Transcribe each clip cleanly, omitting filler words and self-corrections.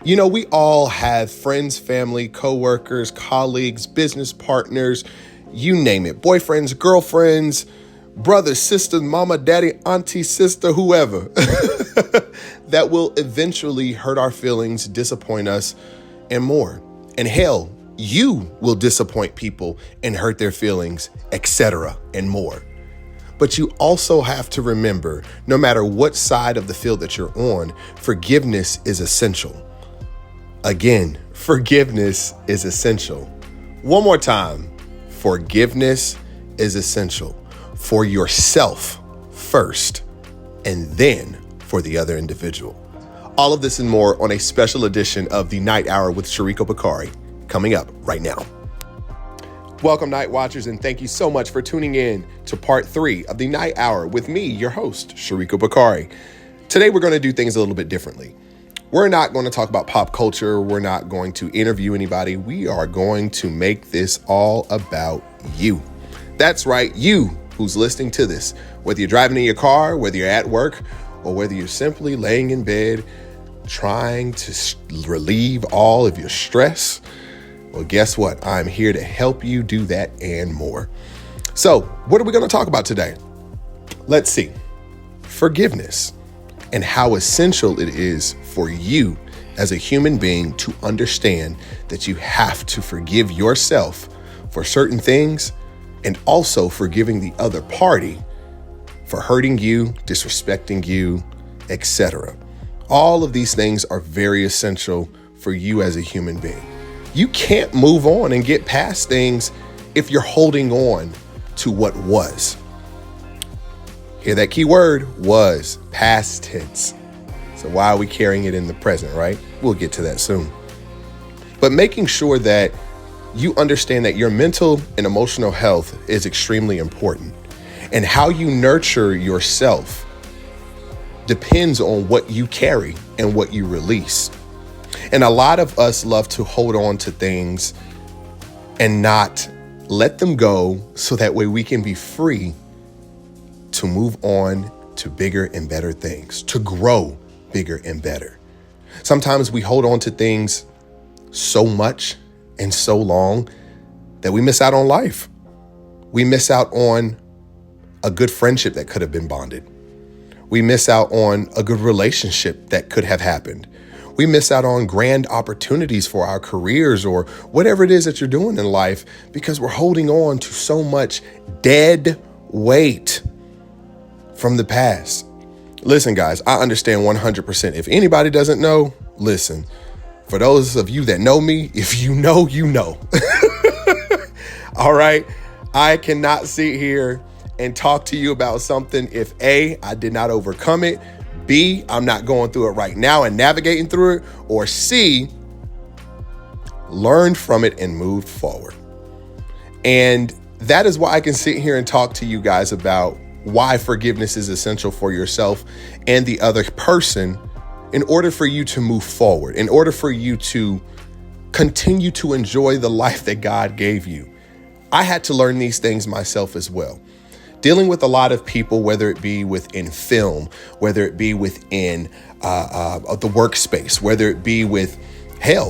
You know, we all have friends, family, coworkers, colleagues, business partners, you name it, boyfriends, girlfriends, brothers, sisters, mama, daddy, auntie, sister, whoever, that will eventually hurt our feelings, disappoint us, and more. And hell, you will disappoint people and hurt their feelings, etc., and more. But you also have to remember, no matter what side of the field that you're on, forgiveness is essential. Again, forgiveness is essential. One more time, forgiveness is essential for yourself first, and then for the other individual. All of this and more on a special edition of the Night Hour with Shreco Bakari, coming up right now. Welcome, Night Watchers, and thank you so much for tuning in to part 3 of the Night Hour with me, your host, Shreco Bakari. Today, we're going to do things a little bit differently. We're not going to talk about pop culture. We're not going to interview anybody. We are going to make this all about you. That's right, you who's listening to this, whether you're driving in your car, whether you're at work, or whether you're simply laying in bed trying to relieve all of your stress. Well, guess what? I'm here to help you do that and more. So, what are we going to talk about today? Let's see. Forgiveness and how essential it is for you as a human being to understand that you have to forgive yourself for certain things and also forgiving the other party for hurting you, disrespecting you, etc. All of these things are very essential for you as a human being. You can't move on and get past things if you're holding on to what was. Hear that key word, was, past tense. So why are we carrying it in the present, right? We'll get to that soon. But making sure that you understand that your mental and emotional health is extremely important. And how you nurture yourself depends on what you carry and what you release. And a lot of us love to hold on to things and not let them go so that way we can be free to move on to bigger and better things, to grow bigger and better. Sometimes we hold on to things so much and so long that we miss out on life. We miss out on a good friendship that could have been bonded. We miss out on a good relationship that could have happened. We miss out on grand opportunities for our careers or whatever it is that you're doing in life because we're holding on to so much dead weight from the past. Listen, guys, I understand 100%. If anybody doesn't know, listen. For those of you that know me, if you know, you know. All right. I cannot sit here and talk to you about something if A, I did not overcome it, B, I'm not going through it right now and navigating through it, or C, learned from it and moved forward. And that is why I can sit here and talk to you guys about why forgiveness is essential for yourself and the other person in order for you to move forward, in order for you to continue to enjoy the life that God gave you. I had to learn these things myself as well. Dealing with a lot of people, whether it be within film, whether it be within the workspace, whether it be with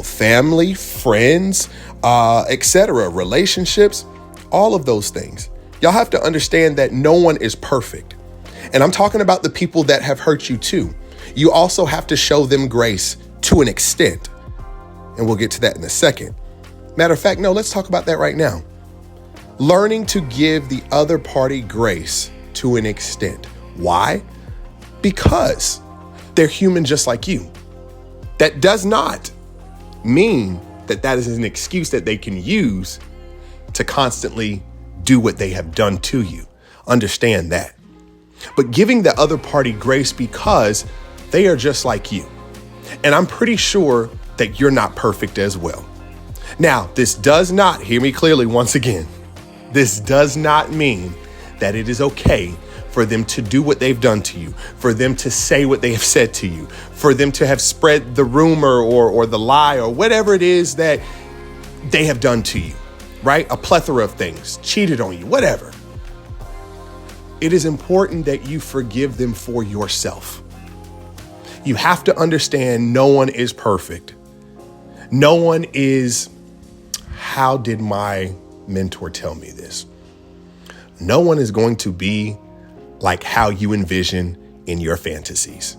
family, friends, etc., relationships, all of those things. Y'all have to understand that no one is perfect. And I'm talking about the people that have hurt you too. You also have to show them grace to an extent. And we'll get to that in a second. Matter of fact, no, let's talk about that right now. Learning to give the other party grace to an extent. Why? Because they're human just like you. That does not mean that that is an excuse that they can use to constantly do what they have done to you. Understand that. But giving the other party grace because they are just like you. And I'm pretty sure that you're not perfect as well. Now, this does not, hear me clearly once again, this does not mean that it is okay for them to do what they've done to you, for them to say what they have said to you, for them to have spread the rumor or the lie or whatever it is that they have done to you, right? A plethora of things, cheated on you, whatever. It is important that you forgive them for yourself. You have to understand no one is perfect. No one is, how did my mentor tell me this? No one is going to be like how you envision in your fantasies.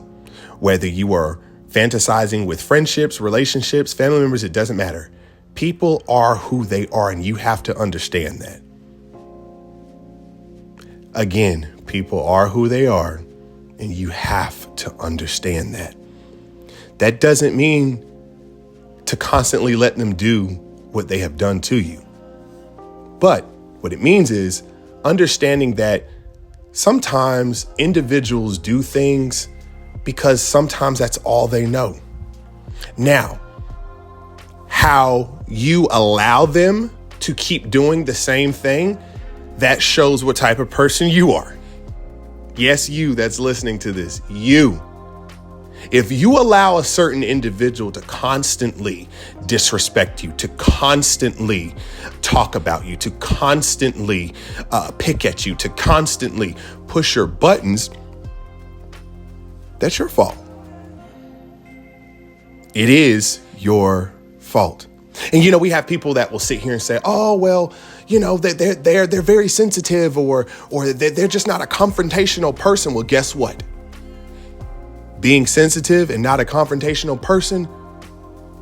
Whether you are fantasizing with friendships, relationships, family members, it doesn't matter. People are who they are, and you have to understand that. Again, people are who they are, and you have to understand that. That doesn't mean to constantly let them do what they have done to you. But what it means is understanding that sometimes individuals do things because sometimes that's all they know. Now, how you allow them to keep doing the same thing, that shows what type of person you are. Yes, you that's listening to this, you. If you allow a certain individual to constantly disrespect you, to constantly talk about you, to constantly pick at you, to constantly push your buttons, that's your fault. It is your fault. And, we have people that will sit here and say, oh, well, they're very sensitive or they're just not a confrontational person. Well, guess what? Being sensitive and not a confrontational person,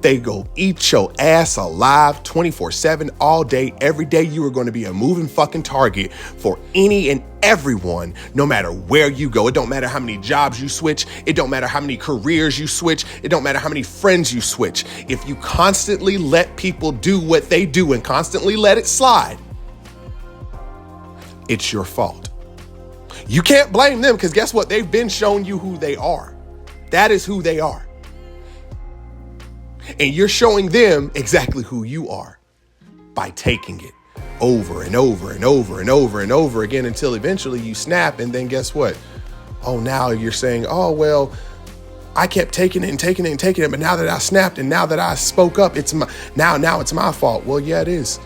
they go eat your ass alive 24/7 all day, every day. You are going to be a moving fucking target for any and everyone, no matter where you go. It don't matter how many jobs you switch. It don't matter how many careers you switch. It don't matter how many friends you switch. If you constantly let people do what they do and constantly let it slide, it's your fault. You can't blame them because guess what? They've been showing you who they are. That is who they are. And you're showing them exactly who you are by taking it over and over and over and over and over again until eventually you snap. And then guess what? Oh, now you're saying, oh, well, I kept taking it and taking it and taking it. But now that I snapped and now that I spoke up, now it's my fault. Well, yeah, it is.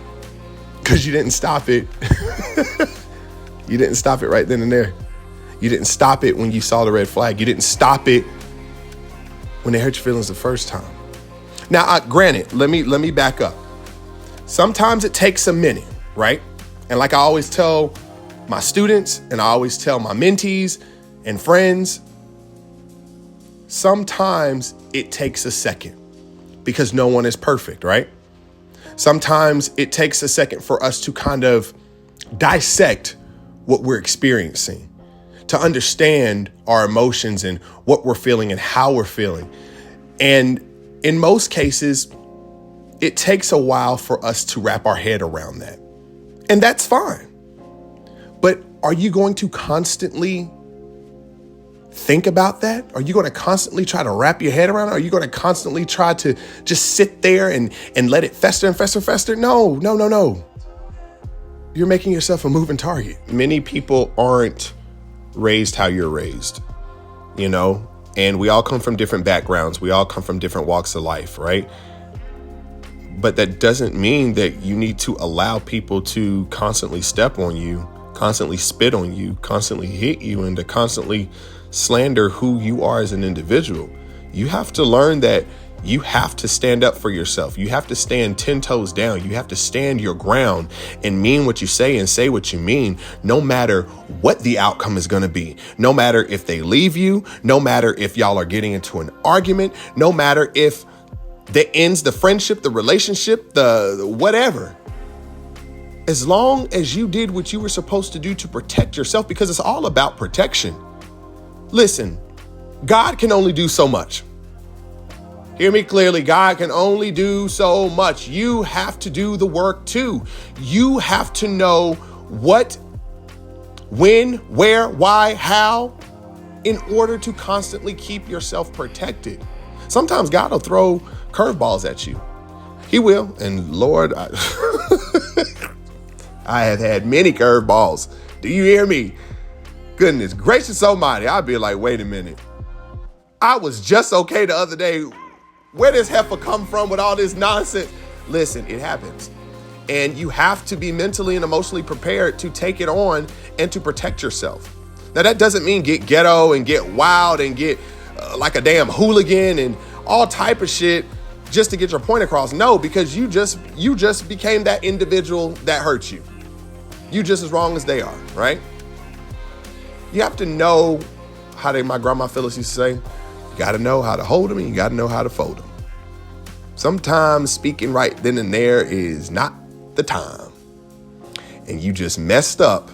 Because you didn't stop it. You didn't stop it right then and there. You didn't stop it when you saw the red flag. You didn't stop it when they hurt your feelings the first time. Now, granted, let me back up. Sometimes it takes a minute, right? And like I always tell my students and I always tell my mentees and friends, sometimes it takes a second because no one is perfect, right? Sometimes it takes a second for us to kind of dissect what we're experiencing, to understand our emotions and what we're feeling and how we're feeling. And in most cases, it takes a while for us to wrap our head around that. And that's fine. But are you going to constantly think about that? Are you going to constantly try to wrap your head around it? Are you going to constantly try to just sit there and let it fester and fester and fester? No. You're making yourself a moving target. Many people aren't raised how you're raised, and we all come from different backgrounds. We all come from different walks of life, right? But that doesn't mean that you need to allow people to constantly step on you, constantly spit on you, constantly hit you, and to constantly slander who you are as an individual. You have to learn that you have to stand up for yourself. You have to stand 10 toes down. You have to stand your ground and mean what you say and say what you mean, no matter what the outcome is going to be. No matter if they leave you, no matter if y'all are getting into an argument, no matter if that ends the friendship, the relationship, the whatever. As long as you did what you were supposed to do to protect yourself, because it's all about protection. Listen, God can only do so much. Hear me clearly. God can only do so much. You have to do the work too. You have to know what, when, where, why, how, in order to constantly keep yourself protected. Sometimes God will throw curveballs at you. He will. And Lord, I have had many curveballs. Do you hear me? Goodness gracious almighty. I'd be like, wait a minute. I was just okay the other day. Where does heifer come from with all this nonsense? Listen, it happens. And you have to be mentally and emotionally prepared to take it on and to protect yourself. Now, that doesn't mean get ghetto and get wild and get like a damn hooligan and all type of shit. just to get your point across. No, because you just became that individual that hurts you. You just as wrong as they are, right? You have to know how my grandma Phyllis used to say, you got to know how to hold them and you got to know how to fold them. Sometimes speaking right then and there is not the time. And you just messed up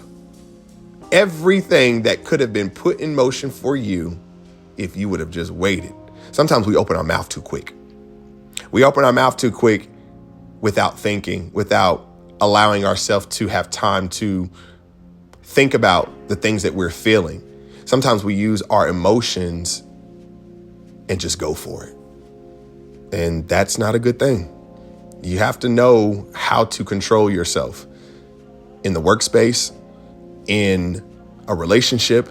everything that could have been put in motion for you if you would have just waited. Sometimes we open our mouth too quick. We open our mouth too quick without thinking, without allowing ourselves to have time to think about the things that we're feeling. Sometimes we use our emotions and just go for it. And that's not a good thing. You have to know how to control yourself in the workspace, in a relationship,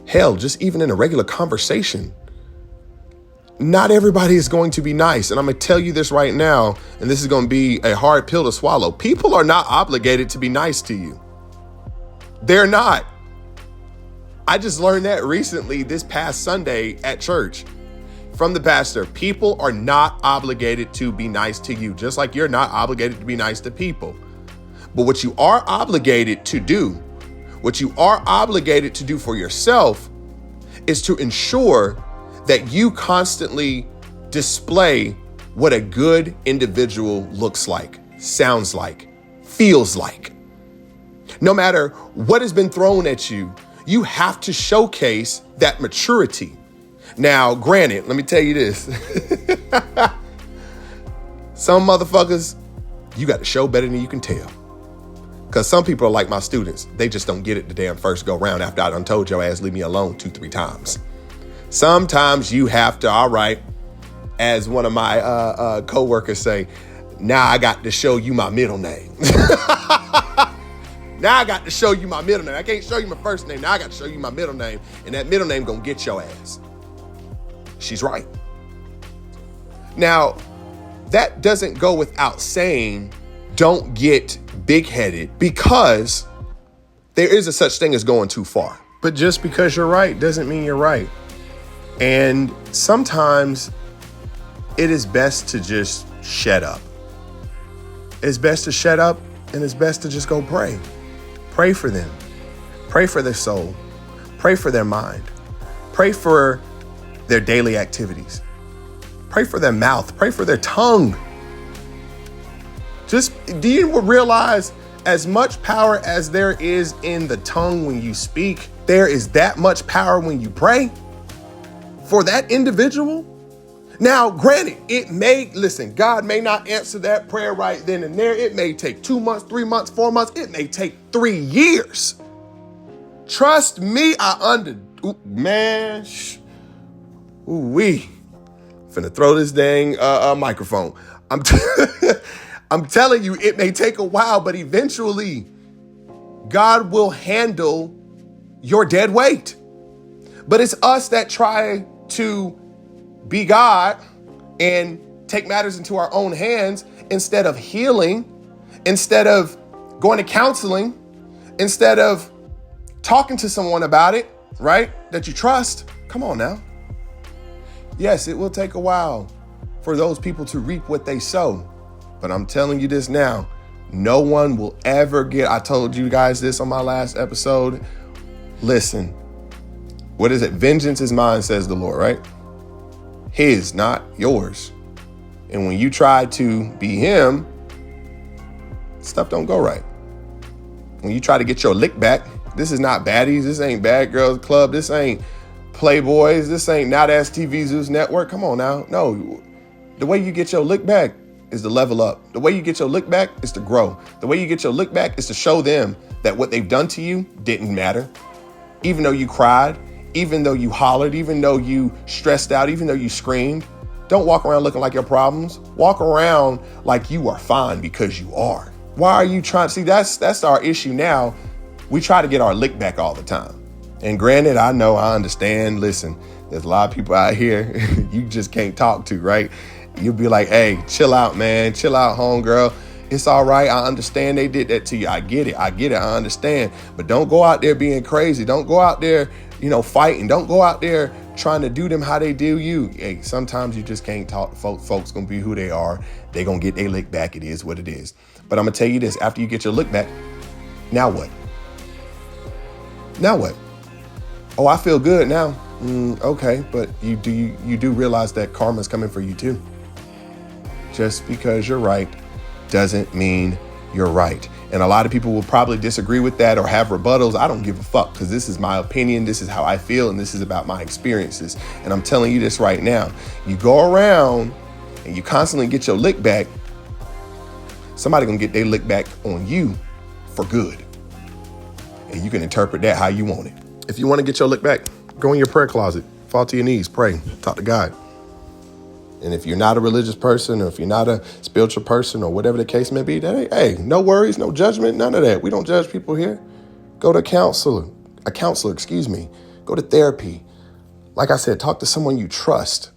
hell, just even in a regular conversation. Not everybody is going to be nice. And I'm going to tell you this right now, and this is going to be a hard pill to swallow. People are not obligated to be nice to you. They're not. I just learned that recently this past Sunday at church from the pastor. People are not obligated to be nice to you, just like you're not obligated to be nice to people. But what you are obligated to do for yourself is to ensure that you constantly display what a good individual looks like, sounds like, feels like. No matter what has been thrown at you, you have to showcase that maturity. Now, granted, let me tell you this. Some motherfuckers, you got to show better than you can tell. Because some people are like my students. They just don't get it the damn first go round after I done told your ass, leave me alone 2-3 times. Sometimes you have to, all right, as one of my co-workers say, now I got to show you my middle name. Now I got to show you my middle name. I can't show you my first name. Now I got to show you my middle name. And that middle name gonna get your ass. She's right. Now, that doesn't go without saying, don't get big-headed, because there is a such thing as going too far. But just because you're right doesn't mean you're right. And sometimes it is best to just shut up. It's best to shut up, and it's best to just go pray. Pray for them. Pray for their soul. Pray for their mind. Pray for their daily activities. Pray for their mouth. Pray for their tongue. Just, do you realize as much power as there is in the tongue when you speak, there is that much power when you pray for that individual? Now, granted, God may not answer that prayer right then and there. It may take 2 months, 3 months, 4 months. It may take 3 years. Trust me, finna throw this dang microphone. I'm telling you, it may take a while, but eventually God will handle your dead weight. But it's us that try to be God and take matters into our own hands instead of healing, instead of going to counseling, instead of talking to someone about it, right? That you trust. Come on now. Yes, it will take a while for those people to reap what they sow. But I'm telling you this now, no one will ever get, I told you guys this on my last episode. Listen, what is it? Vengeance is mine, says the Lord, right? His, not yours. And when you try to be him, stuff don't go right. When you try to get your lick back, this is not baddies. This ain't Bad Girls Club. This ain't Playboys. This ain't Not Ass TV Zeus Network. Come on now. No, the way you get your lick back is to level up. The way you get your lick back is to grow. The way you get your lick back is to show them that what they've done to you didn't matter. Even though you cried, even though you hollered, even though you stressed out, even though you screamed, don't walk around looking like your problems. Walk around like you are fine, because you are. Why are you trying? See, that's our issue now. We try to get our lick back all the time. And granted, I know, I understand. Listen, there's a lot of people out here you just can't talk to, right? You'll be like, hey, chill out, man. Chill out, homegirl. It's all right. I understand they did that to you. I get it. I understand. But don't go out there being crazy. Don't go out there, fighting. Don't go out there trying to do them how they do you. Hey, sometimes you just can't talk. Folks gonna be who they are. They gonna get their lick back. It is what it is. But I'm gonna tell you this: after you get your lick back, now what? Now what? Oh, I feel good now. Okay, but you do realize that karma's coming for you too. Just because you're right doesn't mean you're right. And a lot of people will probably disagree with that or have rebuttals. I don't give a fuck, because this is my opinion. This is how I feel. And this is about my experiences. And I'm telling you this right now. You go around and you constantly get your lick back. Somebody gonna get their lick back on you for good. And you can interpret that how you want it. If you want to get your lick back, go in your prayer closet, fall to your knees, pray, talk to God. And if you're not a religious person, or if you're not a spiritual person, or whatever the case may be, then hey, no worries, no judgment, none of that. We don't judge people here. Go to a counselor, Go to therapy. Like I said, talk to someone you trust.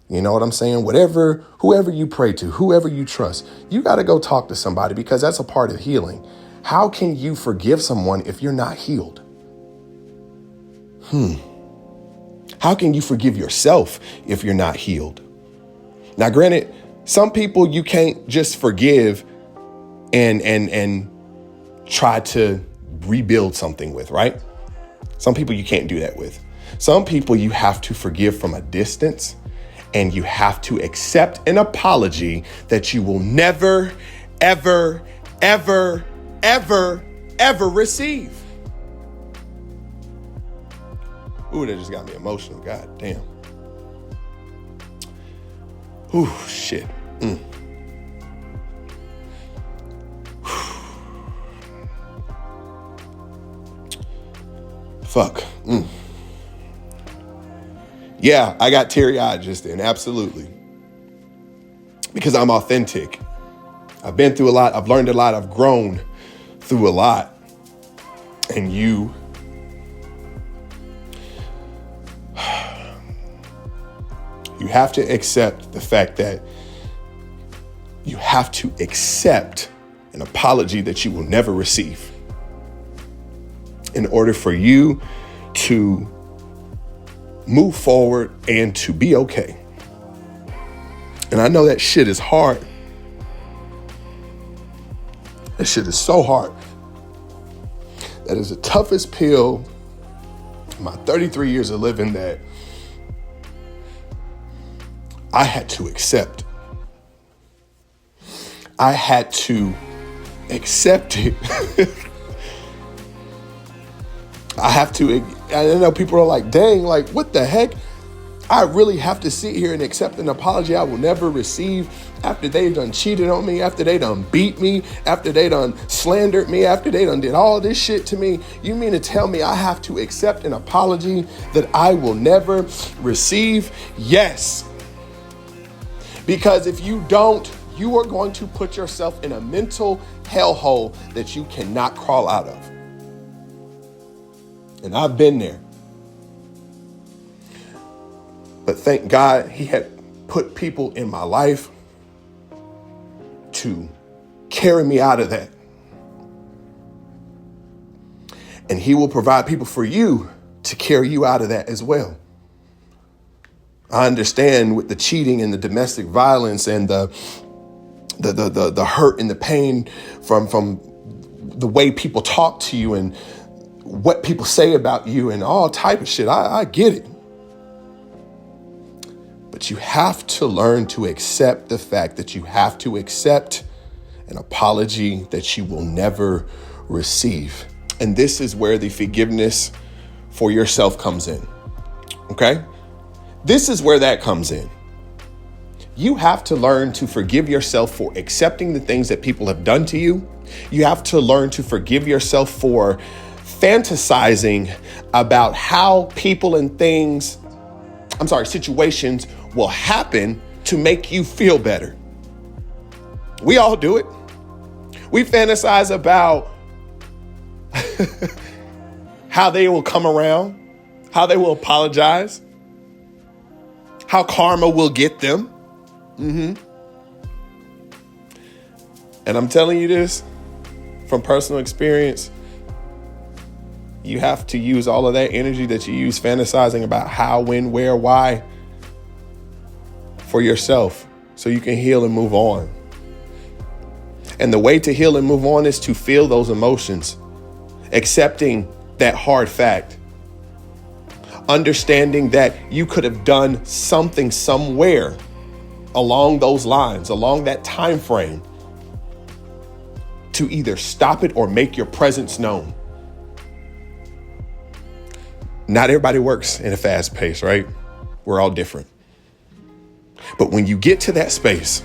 You know what I'm saying? Whoever you pray to, whoever you trust, you got to go talk to somebody, because that's a part of healing. How can you forgive someone if you're not healed? How can you forgive yourself if you're not healed? Now, granted, some people you can't just forgive and try to rebuild something with, right? Some people you can't do that with. Some people you have to forgive from a distance, and you have to accept an apology that you will never, ever, ever, ever, ever receive. Ooh, that just got me emotional. God damn. Ooh, shit. Fuck. Yeah, I got teary-eyed just then. Absolutely. Because I'm authentic. I've been through a lot. I've learned a lot. I've grown through a lot. And you have to accept the fact that you have to accept an apology that you will never receive in order for you to move forward and to be okay. And I know that shit is hard. That shit is so hard. That is the toughest pill in my 33 years of living that I had to accept. I had to accept it. I know people are like, dang, like, what the heck? I really have to sit here and accept an apology I will never receive after they done cheated on me, after they done beat me, after they done slandered me, after they done did all this shit to me. You mean to tell me I have to accept an apology that I will never receive? Yes. Because if you don't, you are going to put yourself in a mental hellhole that you cannot crawl out of. And I've been there. But thank God he had put people in my life to carry me out of that. And he will provide people for you to carry you out of that as well. I understand with the cheating and the domestic violence and the hurt and the pain from the way people talk to you and what people say about you and all type of shit. I get it. But you have to learn to accept the fact that you have to accept an apology that you will never receive. And this is where the forgiveness for yourself comes in. Okay? This is where that comes in. You have to learn to forgive yourself for accepting the things that people have done to you. You have to learn to forgive yourself for fantasizing about how people and situations will happen to make you feel better. We all do it. We fantasize about how they will come around, how they will apologize, how karma will get them. And I'm telling you this from personal experience. You have to use all of that energy that you use fantasizing about how, when, where, why for yourself so you can heal and move on. And the way to heal and move on is to feel those emotions, accepting that hard fact, understanding that you could have done something somewhere along those lines, along that time frame, to either stop it or make your presence known. Not everybody works in a fast pace, right? We're all different. But when you get to that space,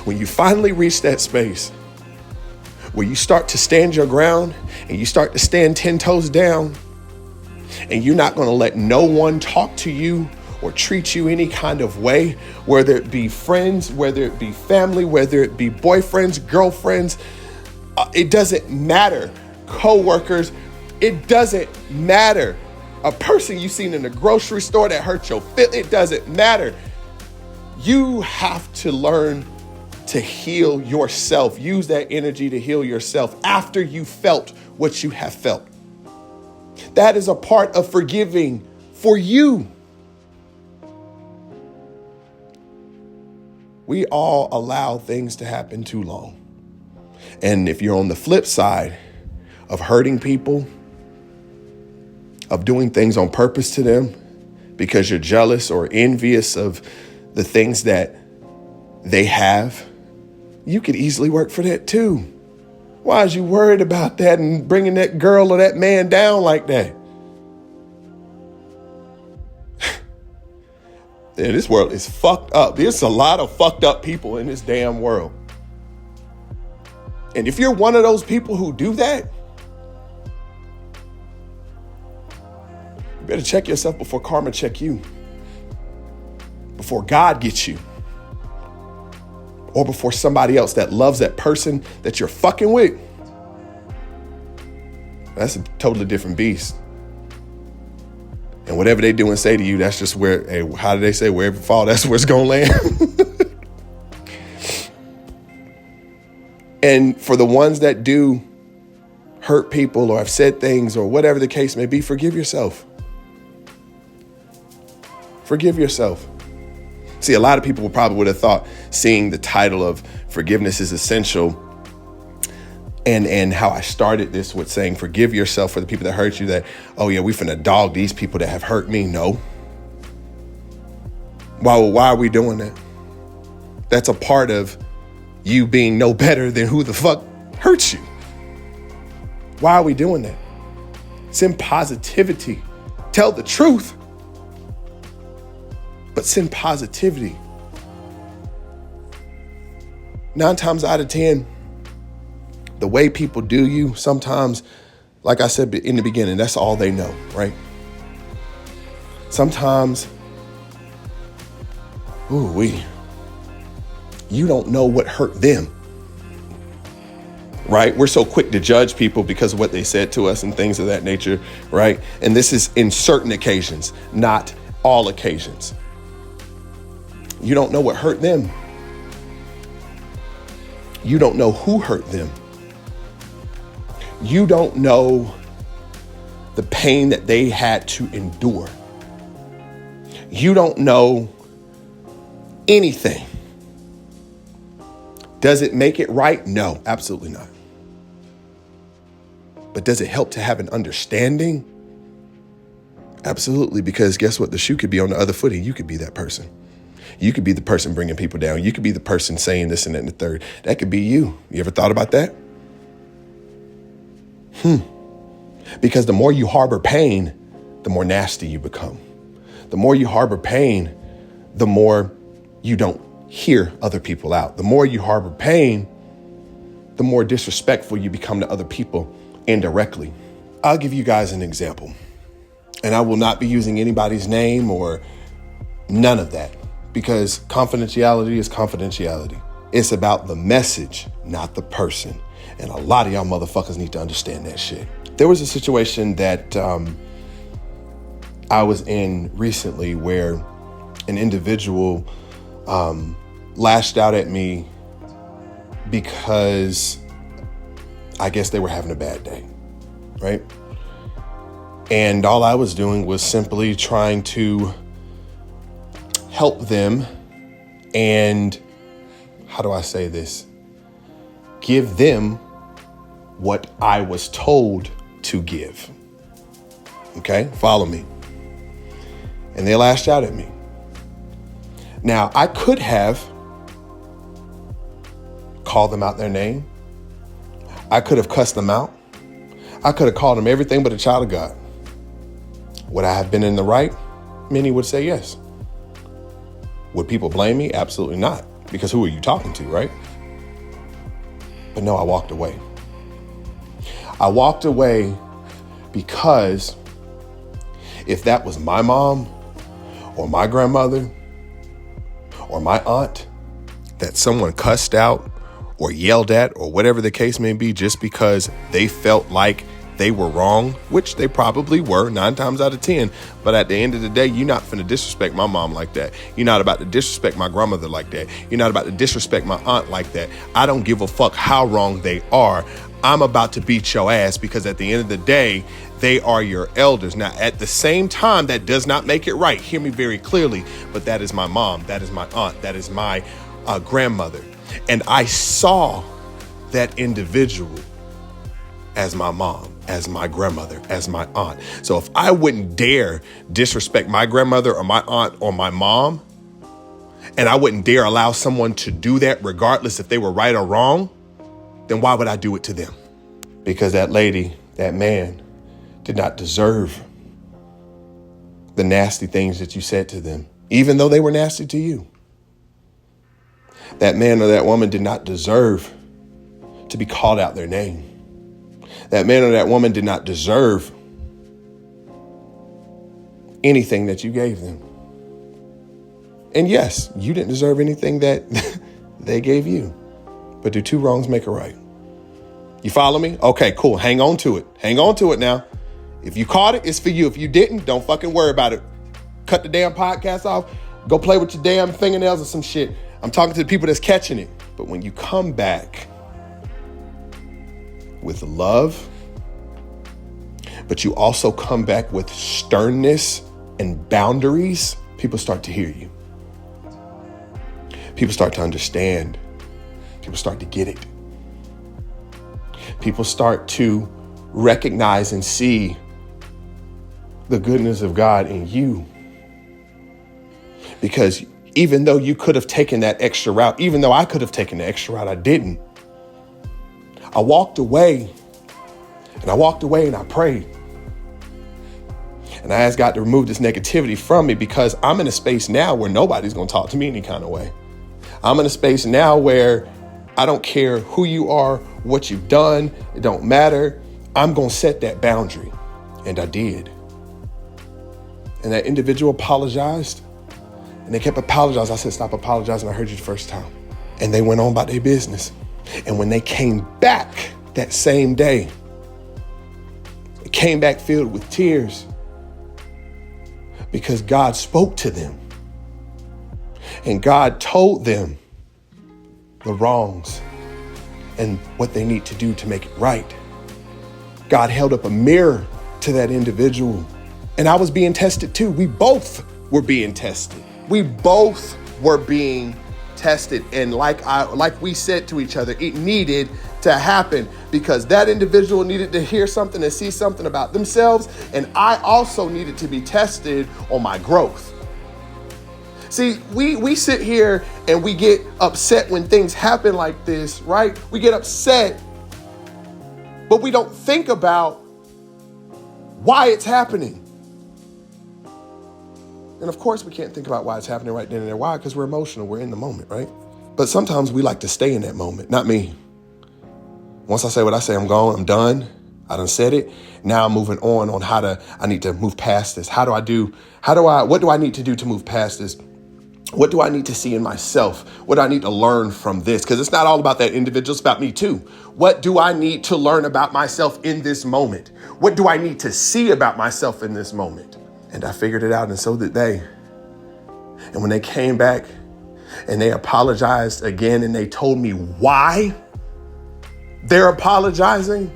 when you finally reach that space where you start to stand your ground and you start to stand 10 toes down, and you're not going to let no one talk to you or treat you any kind of way, whether it be friends, whether it be family, whether it be boyfriends, girlfriends, it doesn't matter. Co-workers, it doesn't matter. A person you seen in the grocery store that hurt your feelings, it doesn't matter. You have to learn to heal yourself. Use that energy to heal yourself after you felt what you have felt. That is a part of forgiving for you. We all allow things to happen too long. And if you're on the flip side of hurting people, of doing things on purpose to them because you're jealous or envious of the things that they have, you could easily work for that too. Why is you worried about that and bringing that girl or that man down like that? Yeah, this world is fucked up. There's a lot of fucked up people in this damn world. And if you're one of those people who do that, you better check yourself before karma check you. Before God gets you. Or before somebody else that loves that person that you're fucking with. That's a totally different beast. And whatever they do and say to you, that's just where, hey, how do they say, wherever it fall, that's where it's going to land. And for the ones that do hurt people or have said things or whatever the case may be, forgive yourself. Forgive yourself. See, a lot of people probably would have thought seeing the title of Forgiveness is Essential and how I started this with saying forgive yourself for the people that hurt you, that, oh yeah, we finna dog these people that have hurt me. No. Why are we doing that? That's a part of you being no better than who the fuck hurts you. Why are we doing that? Send positivity. Tell the truth. But send positivity. 9 times out of 10, the way people do you, sometimes, like I said in the beginning, that's all they know, right? Sometimes, you don't know what hurt them, right? We're so quick to judge people because of what they said to us and things of that nature, right? And this is in certain occasions, not all occasions. You don't know what hurt them. You don't know who hurt them. You don't know the pain that they had to endure. You don't know anything. Does it make it right? No, absolutely not. But does it help to have an understanding? Absolutely, because guess what? The shoe could be on the other foot and you could be that person. You could be the person bringing people down. You could be the person saying this and that and the third. That could be you. You ever thought about that? Because the more you harbor pain, the more nasty you become. The more you harbor pain, the more you don't hear other people out. The more you harbor pain, the more disrespectful you become to other people indirectly. I'll give you guys an example. And I will not be using anybody's name or none of that, because confidentiality is confidentiality. It's about the message, not the person. And a lot of y'all motherfuckers need to understand that shit. There was a situation that I was in recently where an individual lashed out at me because I guess they were having a bad day, right? And all I was doing was simply trying to help them and, how do I say this? Give them what I was told to give. Okay, follow me. And they lashed out at me. Now, I could have called them out their name. I could have cussed them out. I could have called them everything but a child of God. Would I have been in the right? Many would say yes. Would people blame me? Absolutely not. Because who are you talking to, right? But no, I walked away. I walked away because if that was my mom or my grandmother or my aunt that someone cussed out or yelled at or whatever the case may be just because they felt like they were wrong, which they probably were 9 times out of 10. But at the end of the day, you're not finna disrespect my mom like that. You're not about to disrespect my grandmother like that. You're not about to disrespect my aunt like that. I don't give a fuck how wrong they are. I'm about to beat your ass because at the end of the day, they are your elders. Now, at the same time, that does not make it right. Hear me very clearly. But that is my mom. That is my aunt. That is my grandmother. And I saw that individual as my mom, as my grandmother, as my aunt. So if I wouldn't dare disrespect my grandmother or my aunt or my mom, and I wouldn't dare allow someone to do that regardless if they were right or wrong, then why would I do it to them? Because that lady, that man, did not deserve the nasty things that you said to them, even though they were nasty to you. That man or that woman did not deserve to be called out their name. That man or that woman did not deserve anything that you gave them. And yes, you didn't deserve anything that they gave you. But do 2 wrongs make a right? You follow me? Okay, cool. Hang on to it. Hang on to it now. If you caught it, it's for you. If you didn't, don't fucking worry about it. Cut the damn podcast off. Go play with your damn fingernails or some shit. I'm talking to the people that's catching it. But when you come back with love, but you also come back with sternness and boundaries, people start to hear you. People start to understand. People start to get it. People start to recognize and see the goodness of God in you. Because even though you could have taken that extra route, even though I could have taken the extra route, I didn't. I walked away and I prayed. And I asked God to remove this negativity from me because I'm in a space now where nobody's going to talk to me any kind of way. I'm in a space now where I don't care who you are, what you've done. It don't matter. I'm going to set that boundary. And I did. And that individual apologized. And they kept apologizing. I said, stop apologizing. I heard you the first time. And they went on about their business. And when they came back that same day, they came back filled with tears because God spoke to them. And God told them the wrongs and what they need to do to make it right. God held up a mirror to that individual. And I was being tested too. We both were being tested. We both were being tested. And like we said to each other, it needed to happen because that individual needed to hear something and see something about themselves. And I also needed to be tested on my growth. See, we sit here and we get upset when things happen like this, right? We get upset, but we don't think about why it's happening. And of course, we can't think about why it's happening right then and there. Why? Because we're emotional. We're in the moment, right? But sometimes we like to stay in that moment. Not me. Once I say what I say, I'm gone. I'm done. I done said it. Now I'm moving on I need to move past this. What do I need to do to move past this? What do I need to see in myself? What do I need to learn from this? Because it's not all about that individual. It's about me too. What do I need to learn about myself in this moment? What do I need to see about myself in this moment? And I figured it out, and so did they. And when they came back and they apologized again and they told me why they're apologizing,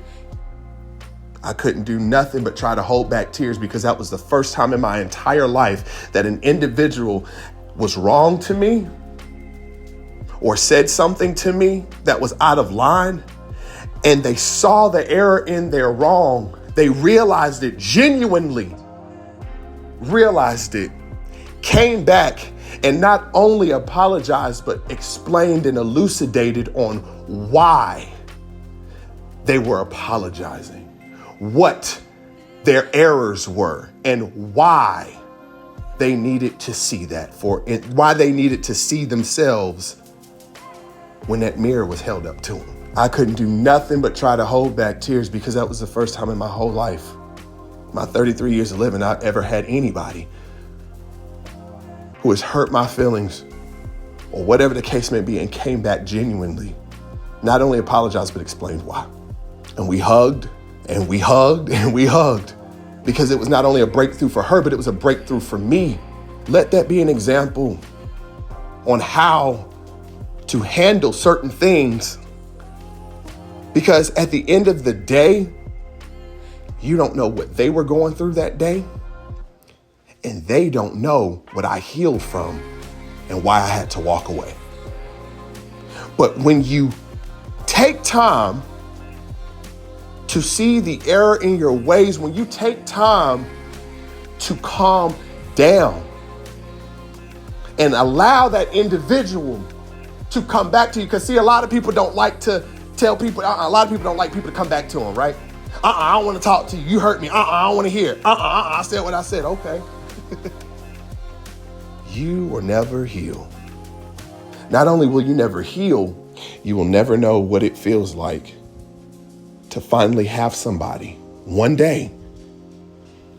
I couldn't do nothing but try to hold back tears because that was the first time in my entire life that an individual was wrong to me or said something to me that was out of line, and they saw the error in their wrong. They realized it, genuinely realized it, came back and not only apologized, but explained and elucidated on why they were apologizing, what their errors were, and why they needed to see that why they needed to see themselves when that mirror was held up to them. I couldn't do nothing but try to hold back tears because that was the first time in my whole life, my 33 years of living, I ever had anybody who has hurt my feelings or whatever the case may be and came back genuinely, not only apologized, but explained why. And we hugged and we hugged and we hugged because it was not only a breakthrough for her, but it was a breakthrough for me. Let that be an example on how to handle certain things, because at the end of the day, you don't know what they were going through that day, and they don't know what I healed from and why I had to walk away. But when you take time to see the error in your ways, when you take time to calm down and allow that individual to come back to you, because see, a lot of people don't like to tell people, a lot of people don't like people to come back to them, right? I don't want to talk to you. You hurt me. I don't want to hear. I said what I said. Okay. You will never heal. Not only will you never heal, you will never know what it feels like to finally have somebody one day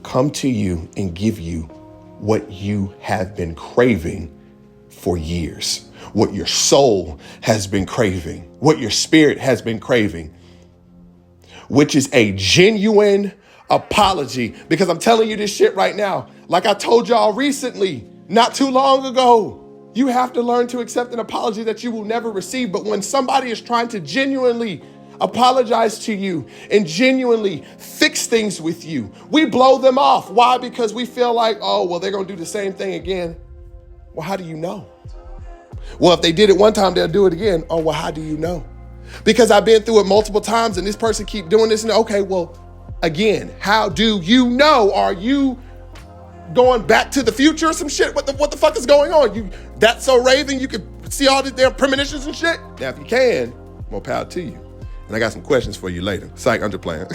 come to you and give you what you have been craving for years, what your soul has been craving, what your spirit has been craving, which is a genuine apology. Because I'm telling you this shit right now, like I told y'all recently, not too long ago, you have to learn to accept an apology that you will never receive. But when somebody is trying to genuinely apologize to you and genuinely fix things with you, we blow them off. Why? Because we feel like, oh, well, they're going to do the same thing again. Well, how do you know? Well, if they did it one time, they'll do it again. Oh, well, how do you know? Because I've been through it multiple times and this person keep doing this. And okay, well, again, how do you know? Are you going back to the future or some shit? What the fuck is going on? You that's so raving you could see all the damn premonitions and shit? Now, if you can, more power to you. And I got some questions for you later. Psych, I'm just playing.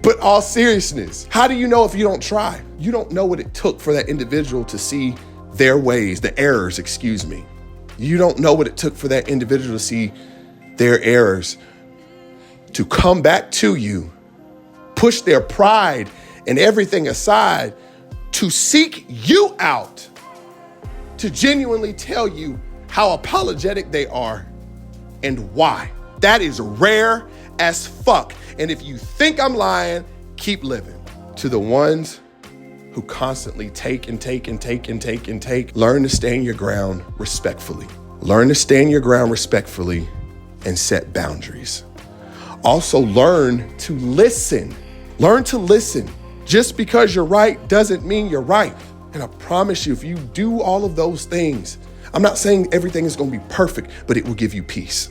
But all seriousness, how do you know if you don't try? You don't know what it took for that individual to see their ways, the errors, excuse me. You don't know what it took for that individual to see their errors, to come back to you, push their pride and everything aside, to seek you out, to genuinely tell you how apologetic they are and why. That is rare as fuck. And if you think I'm lying, keep living. To the ones who constantly take, learn to stand your ground respectfully. Learn to stand your ground respectfully and set boundaries. Also learn to listen. Learn to listen. Just because you're right doesn't mean you're right. And I promise you, if you do all of those things, I'm not saying everything is going to be perfect, but it will give you peace.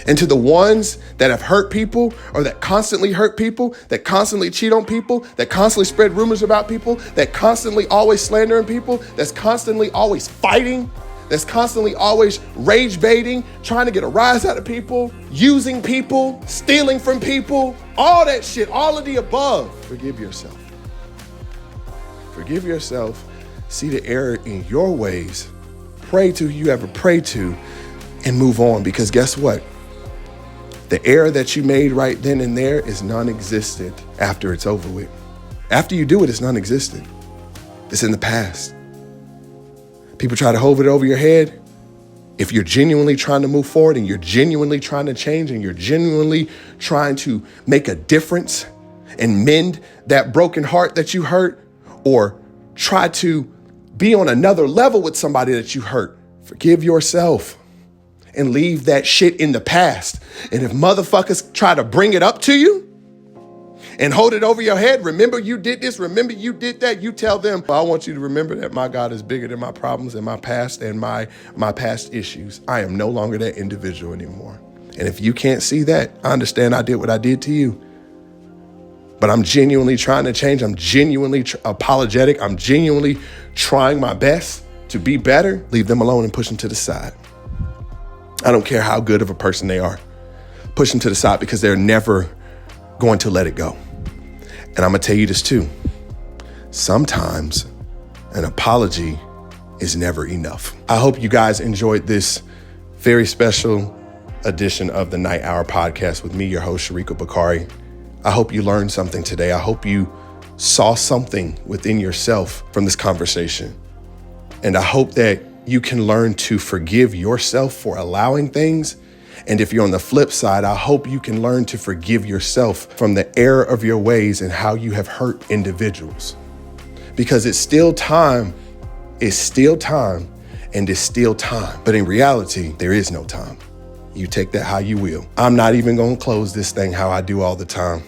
And to the ones that have hurt people or that constantly hurt people, that constantly cheat on people, that constantly spread rumors about people, that constantly always slandering people, that's constantly always fighting, that's constantly always rage baiting, trying to get a rise out of people, using people, stealing from people, all that shit, all of the above. Forgive yourself. Forgive yourself. See the error in your ways. Pray to who you ever pray to and move on, because guess what? The error that you made right then and there is non-existent after it's over with. After you do it, it's non-existent. It's in the past. People try to hold it over your head. If you're genuinely trying to move forward and you're genuinely trying to change and you're genuinely trying to make a difference and mend that broken heart that you hurt, or try to be on another level with somebody that you hurt, forgive yourself and leave that shit in the past. And if motherfuckers try to bring it up to you, and hold it over your head. Remember you did this. Remember you did that. You tell them, I want you to remember that my God is bigger than my problems and my past and my past issues. I am no longer that individual anymore. And if you can't see that, I understand I did what I did to you. But I'm genuinely trying to change. I'm genuinely apologetic. I'm genuinely trying my best to be better. Leave them alone and push them to the side. I don't care how good of a person they are. Push them to the side because they're never going to let it go. And I'm going to tell you this too. Sometimes an apology is never enough. I hope you guys enjoyed this very special edition of the Night Hour podcast with me, your host, Shreco Bakari. I hope you learned something today. I hope you saw something within yourself from this conversation. And I hope that you can learn to forgive yourself for allowing things. And if you're on the flip side, I hope you can learn to forgive yourself from the error of your ways and how you have hurt individuals. Because it's still time, and it's still time. But in reality, there is no time. You take that how you will. I'm not even going to close this thing how I do all the time.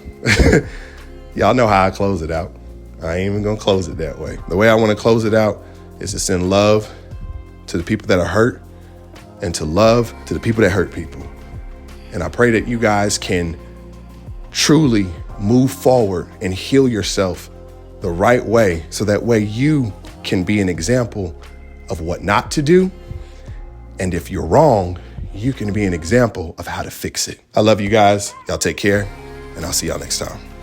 Y'all know how I close it out. I ain't even going to close it that way. The way I want to close it out is to send love to the people that are hurt and to love to the people that hurt people. And I pray that you guys can truly move forward and heal yourself the right way so that way you can be an example of what not to do. And if you're wrong, you can be an example of how to fix it. I love you guys. Y'all take care, and I'll see y'all next time.